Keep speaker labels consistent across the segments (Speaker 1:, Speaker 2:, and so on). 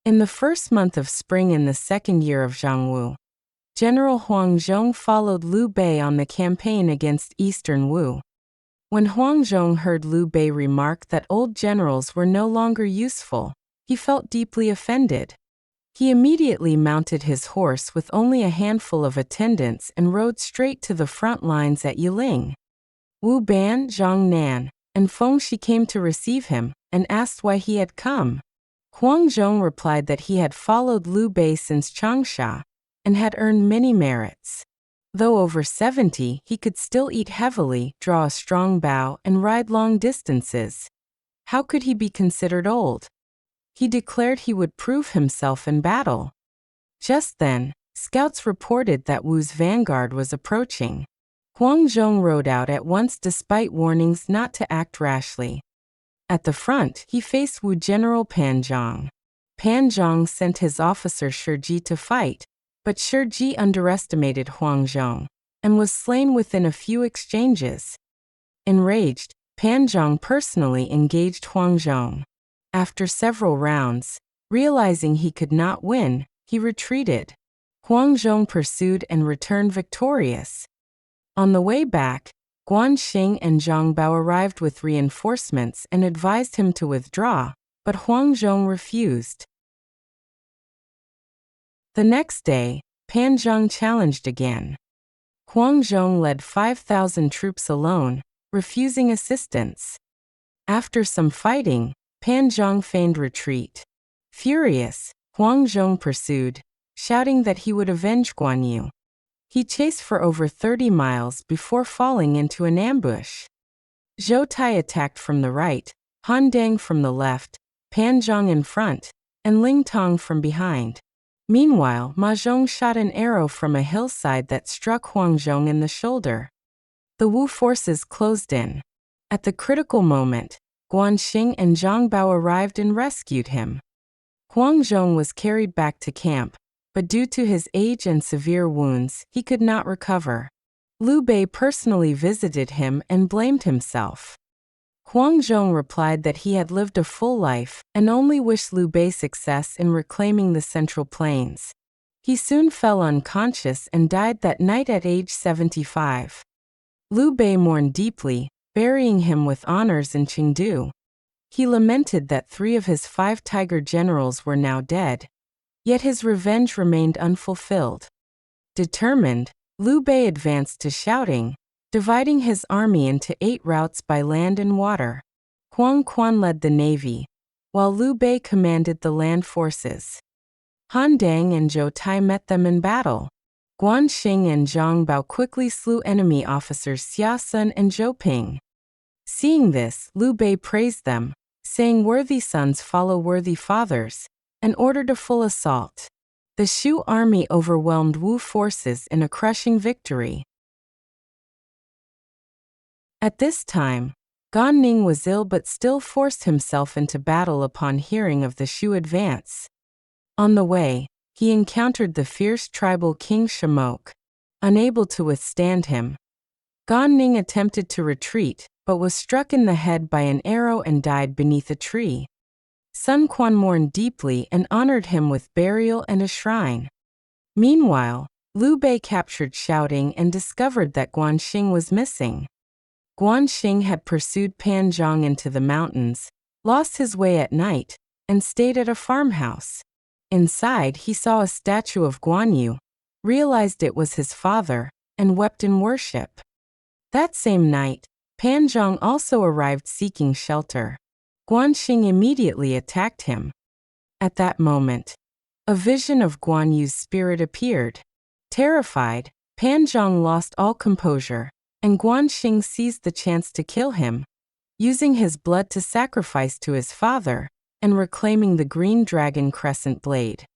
Speaker 1: In the first month of spring in the second year of Zhangwu, General Huang Zhong followed Liu Bei on the campaign against eastern Wu. When Huang Zhong heard Liu Bei remark that old generals were no longer useful, he felt deeply offended. He immediately mounted his horse with only a handful of attendants and rode straight to the front lines at Yiling. Wu Ban, Zhang Nan, and Feng Shi came to receive him and asked why he had come. Huang Zhong replied that he had followed Liu Bei since Changsha and had earned many merits. Though over 70, he could still eat heavily, draw a strong bow, and ride long distances. How could he be considered old? He declared he would prove himself in battle. Just then, scouts reported that Wu's vanguard was approaching. Huang Zhong rode out at once despite warnings not to act rashly. At the front, he faced Wu General Pan Zhang. Pan Zhang sent his officer Shi Ji to fight, but Shi Ji underestimated Huang Zhong and was slain within a few exchanges. Enraged, Pan Zhang personally engaged Huang Zhong. After several rounds, realizing he could not win, he retreated. Huang Zhong pursued and returned victorious. On the way back, Guan Xing and Zhang Bao arrived with reinforcements and advised him to withdraw, but Huang Zhong refused. The next day, Pan Zhang challenged again. Huang Zhong led 5,000 troops alone, refusing assistance. After some fighting, Pan Zhang feigned retreat. Furious, Huang Zhong pursued, shouting that he would avenge Guan Yu. He chased for over 30 miles before falling into an ambush. Zhou Tai attacked from the right, Han Dang from the left, Pan Zhang in front, and Ling Tong from behind. Meanwhile, Ma Zhong shot an arrow from a hillside that struck Huang Zhong in the shoulder. The Wu forces closed in. At the critical moment, Guan Xing and Zhang Bao arrived and rescued him. Huang Zhong was carried back to camp, but due to his age and severe wounds, he could not recover. Liu Bei personally visited him and blamed himself. Huang Zhong replied that he had lived a full life and only wished Liu Bei success in reclaiming the Central Plains. He soon fell unconscious and died that night at age 75. Liu Bei mourned deeply, burying him with honors in Chengdu. He lamented that 3 of his 5 tiger generals were now dead, yet his revenge remained unfulfilled. Determined, Liu Bei advanced to Shouting, dividing his army into 8 routes by land and water. Huang Quan led the navy, while Liu Bei commanded the land forces. Han Dang and Zhou Tai met them in battle. Guan Xing and Zhang Bao quickly slew enemy officers Xia Sun and Zhou Ping. Seeing this, Liu Bei praised them, saying worthy sons follow worthy fathers, and ordered a full assault. The Shu army overwhelmed Wu forces in a crushing victory. At this time, Gan Ning was ill but still forced himself into battle upon hearing of the Shu advance. On the way, he encountered the fierce tribal king Shamok. Unable to withstand him, Gan Ning attempted to retreat, but was struck in the head by an arrow and died beneath a tree. Sun Quan mourned deeply and honored him with burial and a shrine. Meanwhile, Liu Bei captured Shouting and discovered that Guan Xing was missing. Guan Xing had pursued Pan Zhang into the mountains, lost his way at night, and stayed at a farmhouse. Inside, he saw a statue of Guan Yu, realized it was his father, and wept in worship. That same night, Pan Zhang also arrived seeking shelter. Guan Xing immediately attacked him. At that moment, a vision of Guan Yu's spirit appeared. Terrified, Pan Zhang lost all composure, and Guan Xing seized the chance to kill him, using his blood to sacrifice to his father, and reclaiming the green dragon crescent blade.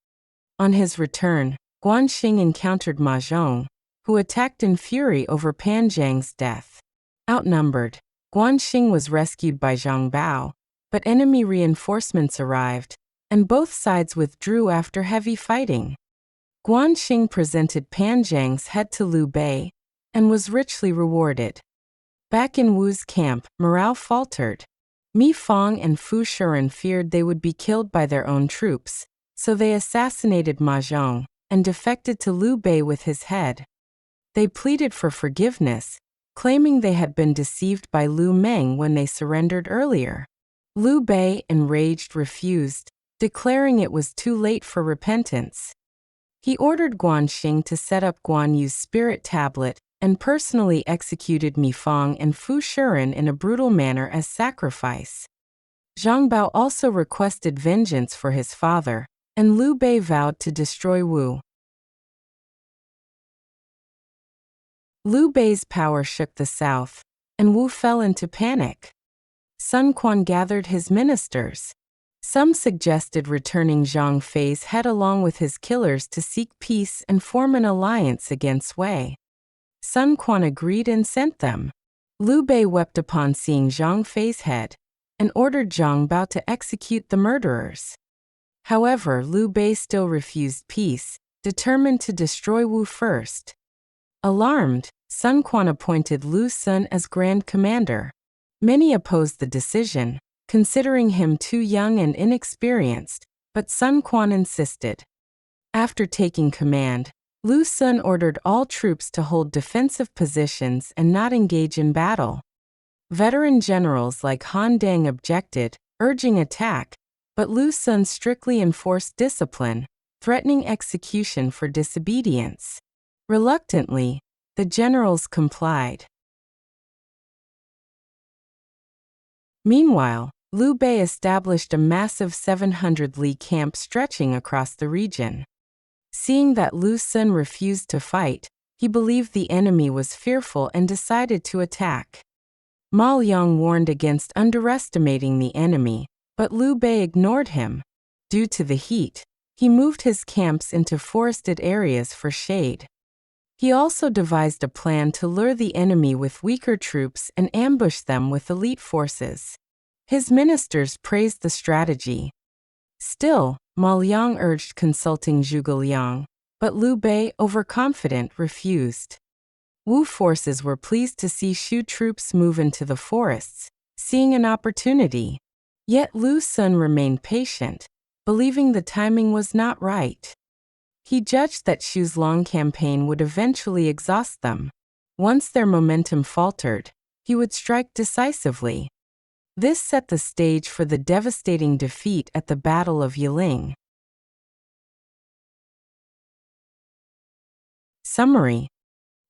Speaker 1: On his return, Guan Xing encountered Ma Zhong, who attacked in fury over Pan Zhang's death. Outnumbered, Guan Xing was rescued by Zhang Bao, but enemy reinforcements arrived, and both sides withdrew after heavy fighting. Guan Xing presented Pan Zhang's head to Liu Bei, and was richly rewarded. Back in Wu's camp, morale faltered. Mi Fang and Fu Shiren feared they would be killed by their own troops, so they assassinated Ma Zhong and defected to Liu Bei with his head. They pleaded for forgiveness, claiming they had been deceived by Lu Meng when they surrendered earlier. Liu Bei, enraged, refused, declaring it was too late for repentance. He ordered Guan Xing to set up Guan Yu's spirit tablet and personally executed Mi Fang and Fu Shiren in a brutal manner as sacrifice. Zhang Bao also requested vengeance for his father, and Liu Bei vowed to destroy Wu. Liu Bei's power shook the south, and Wu fell into panic. Sun Quan gathered his ministers. Some suggested returning Zhang Fei's head along with his killers to seek peace and form an alliance against Wei. Sun Quan agreed and sent them. Liu Bei wept upon seeing Zhang Fei's head and ordered Zhang Bao to execute the murderers. However, Liu Bei still refused peace, determined to destroy Wu first. Alarmed, Sun Quan appointed Lu Sun as Grand Commander. Many opposed the decision, considering him too young and inexperienced, but Sun Quan insisted. After taking command, Lu Sun ordered all troops to hold defensive positions and not engage in battle. Veteran generals like Han Dang objected, urging attack, but Lu Sun strictly enforced discipline, threatening execution for disobedience. Reluctantly, the generals complied. Meanwhile, Liu Bei established a massive 700-li camp stretching across the region. Seeing that Lu Sun refused to fight, he believed the enemy was fearful and decided to attack. Ma Liang warned against underestimating the enemy, but Liu Bei ignored him. Due to the heat, he moved his camps into forested areas for shade. He also devised a plan to lure the enemy with weaker troops and ambush them with elite forces. His ministers praised the strategy. Still, Ma Liang urged consulting Zhuge Liang, but Liu Bei, overconfident, refused. Wu forces were pleased to see Shu troops move into the forests, seeing an opportunity. Yet Lu Sun remained patient, believing the timing was not right. He judged that Shu's long campaign would eventually exhaust them. Once their momentum faltered, he would strike decisively. This set the stage for the devastating defeat at the Battle of Yiling. Summary.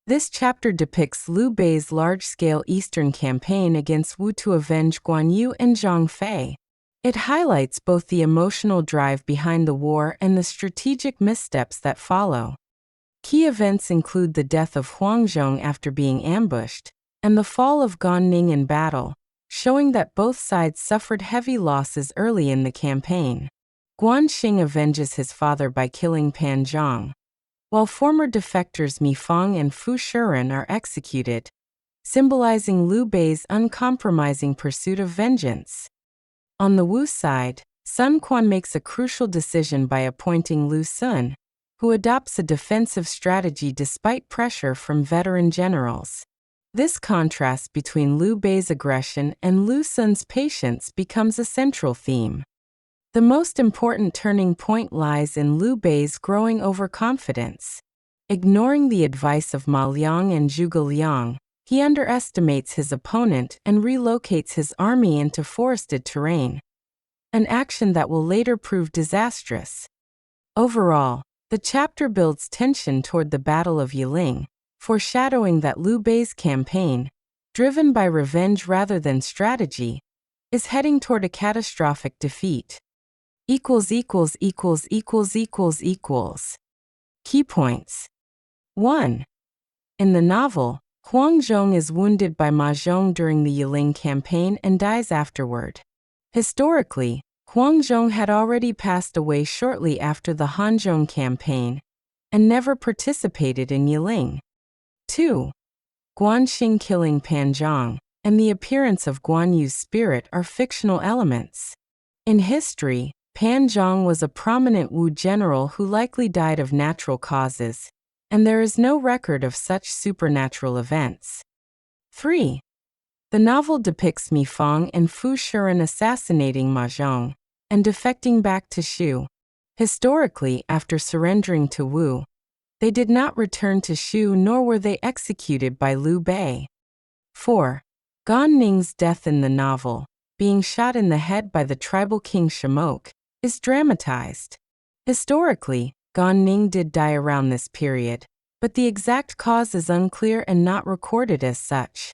Speaker 1: This chapter depicts Liu Bei's large-scale eastern campaign against Wu to avenge Guan Yu and Zhang Fei. It highlights both the emotional drive behind the war and the strategic missteps that follow. Key events include the death of Huang Zhong after being ambushed, and the fall of Gan Ning in battle, showing that both sides suffered heavy losses early in the campaign. Guan Xing avenges his father by killing Pan Zhang, while former defectors Mi Fang and Fu Shiren are executed, symbolizing Liu Bei's uncompromising pursuit of vengeance. On the Wu side, Sun Quan makes a crucial decision by appointing Lu Sun, who adopts a defensive strategy despite pressure from veteran generals. This contrast between Liu Bei's aggression and Lu Sun's patience becomes a central theme. The most important turning point lies in Liu Bei's growing overconfidence. Ignoring the advice of Ma Liang and Zhuge Liang, he underestimates his opponent and relocates his army into forested terrain, an action that will later prove disastrous. Overall, the chapter builds tension toward the Battle of Yiling, foreshadowing that Liu Bei's campaign, driven by revenge rather than strategy, is heading toward a catastrophic defeat. Key points. 1. In the novel, Huang Zhong is wounded by Ma Zhong during the Yiling campaign and dies afterward. Historically, Huang Zhong had already passed away shortly after the Hanzhong campaign and never participated in Yiling. 2. Guan Xing killing Pan Zhang and the appearance of Guan Yu's spirit are fictional elements. In history, Pan Zhang was a prominent Wu general who likely died of natural causes, and there is no record of such supernatural events. 3. The novel depicts Mi Fang and Fu Shiren assassinating Ma Zhong and defecting back to Shu. Historically, after surrendering to Wu, they did not return to Shu nor were they executed by Liu Bei. 4. Gan Ning's death in the novel, being shot in the head by the tribal king Shimok, is dramatized. Historically, Gan Ning did die around this period, but the exact cause is unclear and not recorded as such.